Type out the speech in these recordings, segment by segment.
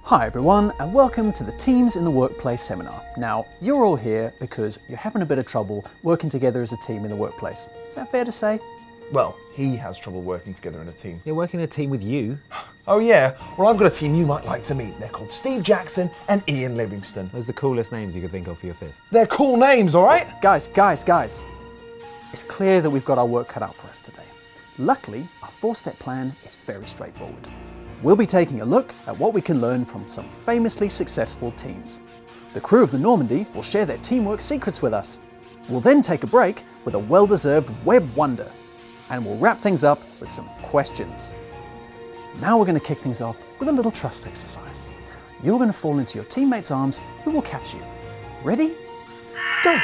Hi everyone, and welcome to the Teams in the Workplace seminar. Now, you're all here because you're having a bit of trouble working together as a team in the workplace. Is that fair to say? Well, he has trouble working together in a team. You're working in a team with you? Oh yeah, well I've got a team you might like to meet. They're called Steve Jackson and Ian Livingston. Those are the coolest names you could think of for your fists. They're cool names, alright? Guys. It's clear that we've got our work cut out for us today. Luckily, our 4-step plan is very straightforward. We'll be taking a look at what we can learn from some famously successful teams. The crew of the Normandy will share their teamwork secrets with us. We'll then take a break with a well-deserved Wed Wonder, and we'll wrap things up with some questions. Now we're going to kick things off with a little trust exercise. You're going to fall into your teammates' arms who will catch you. Ready? Go!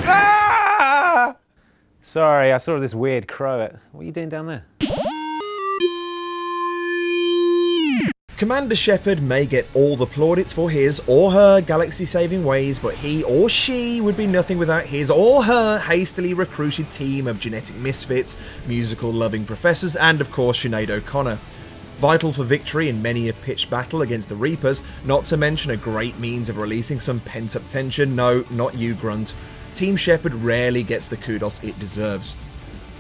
Ah! Sorry, I saw this weird crow. What are you doing down there? Commander Shepard may get all the plaudits for his or her galaxy-saving ways, but he or she would be nothing without his or her hastily recruited team of genetic misfits, musical-loving professors, and of course Sinead O'Connor. Vital for victory in many a pitched battle against the Reapers, not to mention a great means of releasing some pent-up tension. No, not you, Grunt. Team Shepard rarely gets the kudos it deserves.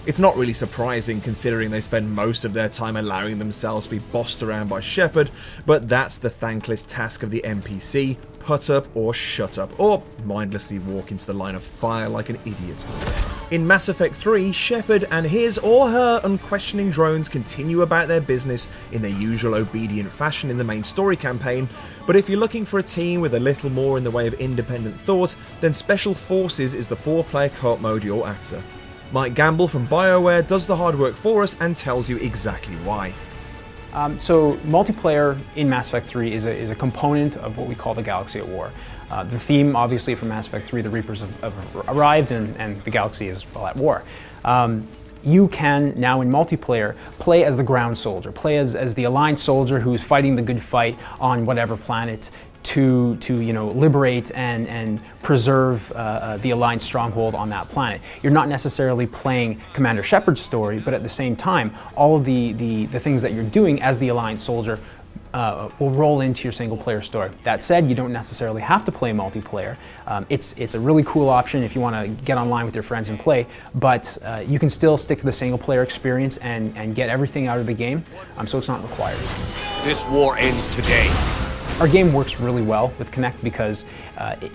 It's not really surprising considering they spend most of their time allowing themselves to be bossed around by Shepard, but that's the thankless task of the NPC, put up or shut up, or mindlessly walk into the line of fire like an idiot. In Mass Effect 3, Shepard and his or her unquestioning drones continue about their business in their usual obedient fashion in the main story campaign, but if you're looking for a team with a little more in the way of independent thought, then Special Forces is the 4-player co-op mode you're after. Mike Gamble from BioWare does the hard work for us and tells you exactly why. So multiplayer in Mass Effect 3 is a component of what we call the Galaxy at War. The theme, obviously, from Mass Effect 3, the Reapers have arrived and the Galaxy is, well, at war. You can now in multiplayer play as the ground soldier, play as the aligned soldier who's fighting the good fight on whatever planet to liberate and preserve the aligned stronghold on that planet. You're not necessarily playing Commander Shepard's story, but at the same time, all of the things that you're doing as the aligned soldier will roll into your single player story. That said, you don't necessarily have to play multiplayer. It's a really cool option if you want to get online with your friends and play, but you can still stick to the single player experience and get everything out of the game, so it's not required. This war ends today. Our game works really well with Connect because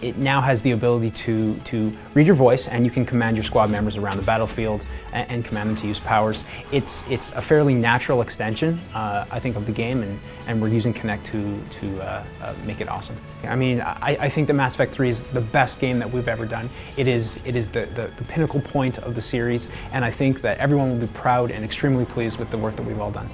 it now has the ability to read your voice, and you can command your squad members around the battlefield and command them to use powers. It's a fairly natural extension, I think, of the game, and we're using Connect to make it awesome. I mean, I think that Mass Effect 3 is the best game that we've ever done. It is the pinnacle point of the series, and I think that everyone will be proud and extremely pleased with the work that we've all done.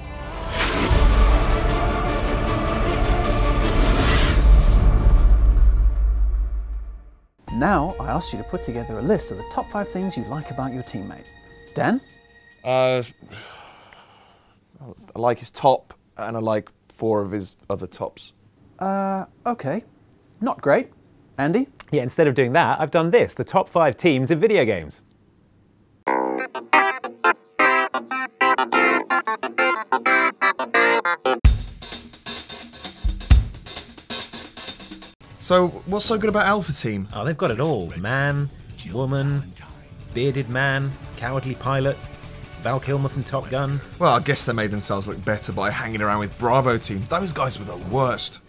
Now, I asked you to put together a list of the top 5 things you like about your teammate. Dan? I like his top, and I like 4 of his other tops. Okay. Not great. Andy? Yeah, instead of doing that, I've done this, the top 5 teams in video games. So, what's so good about Alpha Team? Oh, they've got it all. Man, woman, bearded man, cowardly pilot, Val Kilmer from Top Gun. Well, I guess they made themselves look better by hanging around with Bravo Team. Those guys were the worst.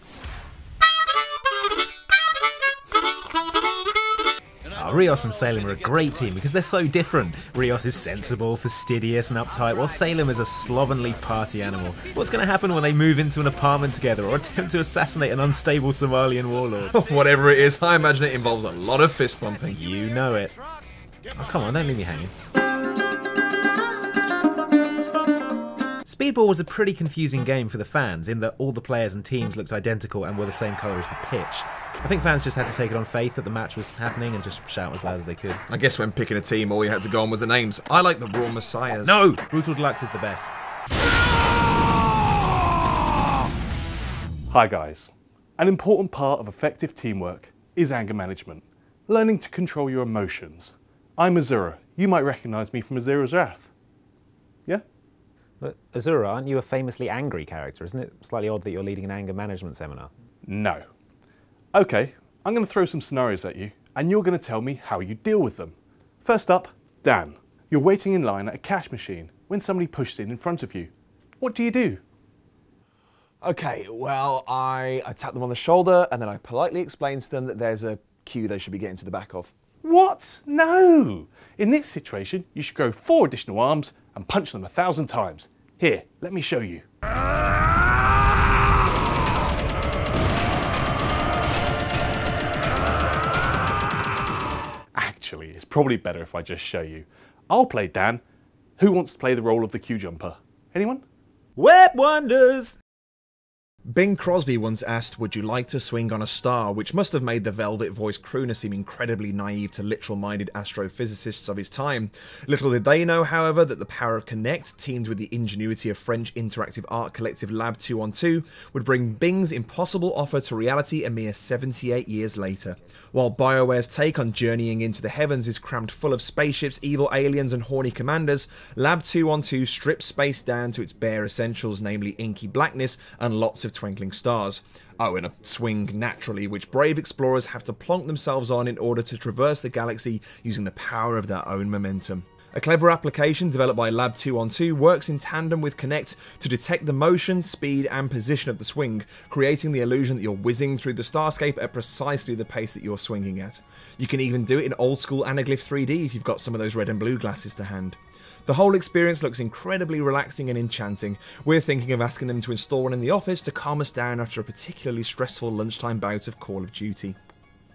Oh, Rios and Salem are a great team because they're so different. Rios is sensible, fastidious and uptight, while Salem is a slovenly party animal. What's going to happen when they move into an apartment together or attempt to assassinate an unstable Somalian warlord? Whatever it is, I imagine it involves a lot of fist bumping. You know it. Oh, come on, don't leave me hanging. Speedball was a pretty confusing game for the fans in that all the players and teams looked identical and were the same colour as the pitch. I think fans just had to take it on faith that the match was happening and just shout as loud as they could. I guess when picking a team, all you had to go on was the names. I like the Raw Messiahs. No! Brutal Deluxe is the best. Hi guys. An important part of effective teamwork is anger management, learning to control your emotions. I'm Asura. You might recognise me from Azura's Wrath. Yeah? But Asura, aren't you a famously angry character? Isn't it slightly odd that you're leading an anger management seminar? No. Okay, I'm going to throw some scenarios at you, and you're going to tell me how you deal with them. First up, Dan. You're waiting in line at a cash machine when somebody pushes in front of you. What do you do? Okay, well, I tap them on the shoulder and then I politely explain to them that there's a queue they should be getting to the back of. What? No! In this situation, you should grow 4 additional arms and punch them 1,000 times. Here, let me show you. Actually, it's probably better if I just show you. I'll play Dan. Who wants to play the role of the queue jumper? Anyone? Wed Wonders! Bing Crosby once asked, would you like to swing on a star, which must have made the velvet voiced crooner seem incredibly naive to literal-minded astrophysicists of his time. Little did they know, however, that the power of Kinect, teamed with the ingenuity of French interactive art collective Lab 212, would bring Bing's impossible offer to reality a mere 78 years later. While BioWare's take on journeying into the heavens is crammed full of spaceships, evil aliens and horny commanders, Lab 212 strips space down to its bare essentials, namely inky blackness and lots of twinkling stars. Oh, and a swing, naturally, which brave explorers have to plonk themselves on in order to traverse the galaxy using the power of their own momentum. A clever application developed by Lab 212 works in tandem with Kinect to detect the motion, speed and position of the swing, creating the illusion that you're whizzing through the starscape at precisely the pace that you're swinging at. You can even do it in old school Anaglyph 3D if you've got some of those red and blue glasses to hand. The whole experience looks incredibly relaxing and enchanting. We're thinking of asking them to install one in the office to calm us down after a particularly stressful lunchtime bout of Call of Duty.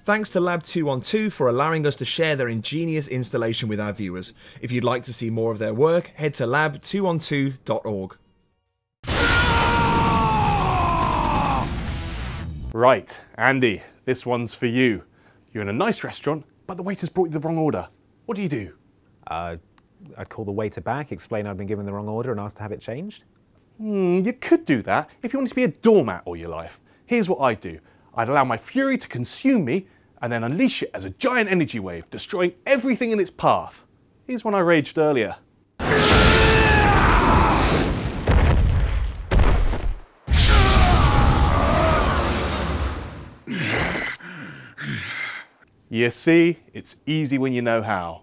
Thanks to Lab 212 for allowing us to share their ingenious installation with our viewers. If you'd like to see more of their work, head to lab212.org. Right, Andy, this one's for you. You're in a nice restaurant, but the waiter's brought you the wrong order. What do you do? I'd call the waiter back, explain I'd been given the wrong order and ask to have it changed. You could do that if you wanted to be a doormat all your life. Here's what I'd do. I'd allow my fury to consume me and then unleash it as a giant energy wave, destroying everything in its path. Here's when I raged earlier. You see, it's easy when you know how.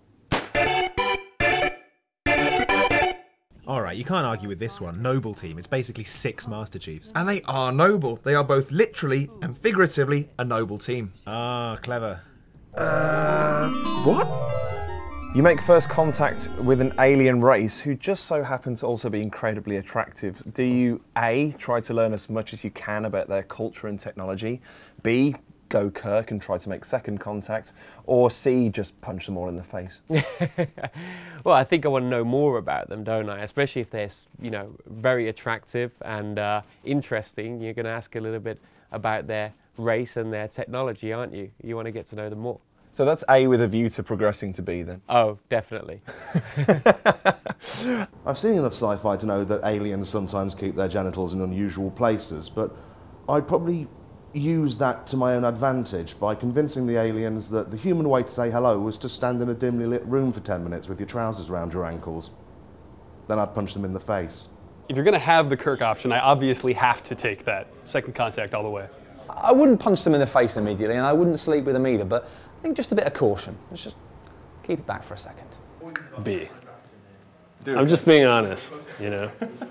Alright, you can't argue with this one. Noble team. It's basically 6 Master Chiefs. And they are noble. They are both literally and figuratively a noble team. Ah, clever. What? You make first contact with an alien race who just so happen to also be incredibly attractive. Do you A, try to learn as much as you can about their culture and technology, B, go Kirk and try to make second contact, or C, just punch them all in the face? Well, I think I want to know more about them, don't I? Especially if they're, you know, very attractive and interesting. You're going to ask a little bit about their race and their technology, aren't you? You want to get to know them more. So that's A with a view to progressing to B then? Oh, definitely. I've seen enough sci-fi to know that aliens sometimes keep their genitals in unusual places, but I'd probably use that to my own advantage by convincing the aliens that the human way to say hello was to stand in a dimly lit room for 10 minutes with your trousers round your ankles. Then I'd punch them in the face. If you're going to have the Kirk option, I obviously have to take that second contact all the way. I wouldn't punch them in the face immediately, and I wouldn't sleep with them either, but I think just a bit of caution. Let's just keep it back for a second. B. I'm just being honest, you know.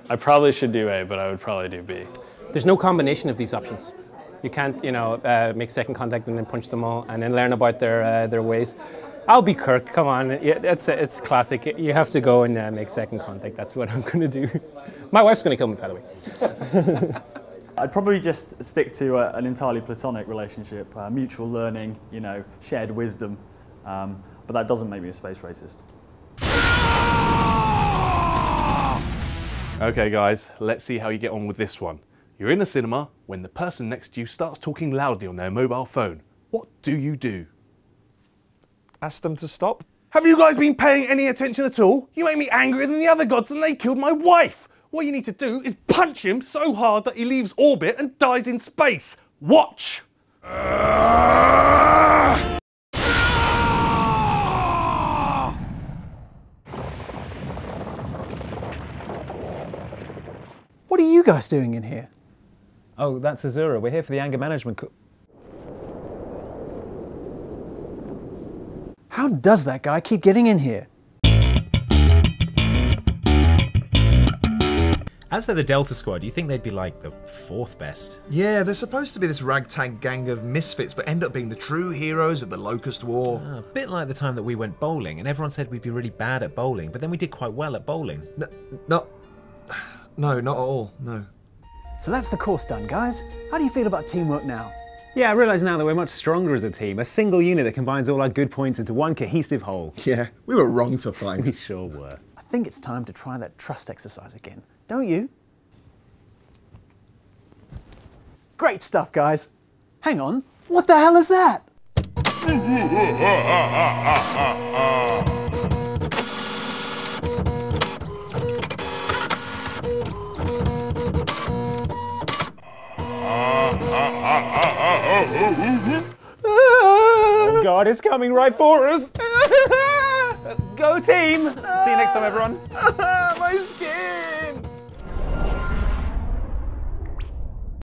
I probably should do A, but I would probably do B. There's no combination of these options. You can't, you know, make second contact and then punch them all and then learn about their ways. I'll be Kirk, come on. Yeah, it's classic. You have to go and make second contact. That's what I'm going to do. My wife's going to kill me, by the way. I'd probably just stick to an entirely platonic relationship, mutual learning, you know, shared wisdom, but that doesn't make me a space racist. Okay guys, let's see how you get on with this one. You're in a cinema when the person next to you starts talking loudly on their mobile phone. What do you do? Ask them to stop. Have you guys been paying any attention at all? You make me angrier than the other gods and they killed my wife. What you need to do is punch him so hard that he leaves orbit and dies in space. Watch! What are you guys doing in here? Oh, that's Asura. We're here for the anger management. How does that guy keep getting in here? As they're the Delta Squad, you think they'd be like the 4th best. Yeah, they're supposed to be this ragtag gang of misfits, but end up being the true heroes of the Locust War. A bit like the time that we went bowling, and everyone said we'd be really bad at bowling, but then we did quite well at bowling. No, not at all, no. So that's the course done, guys. How do you feel about teamwork now? Yeah, I realise now that we're much stronger as a team. A single unit that combines all our good points into one cohesive whole. Yeah, we were wrong to find. We sure were. I think it's time to try that trust exercise again. Don't you? Great stuff, guys. Hang on, what the hell is that? Oh God, it's coming right for us. Go team. See you next time, everyone.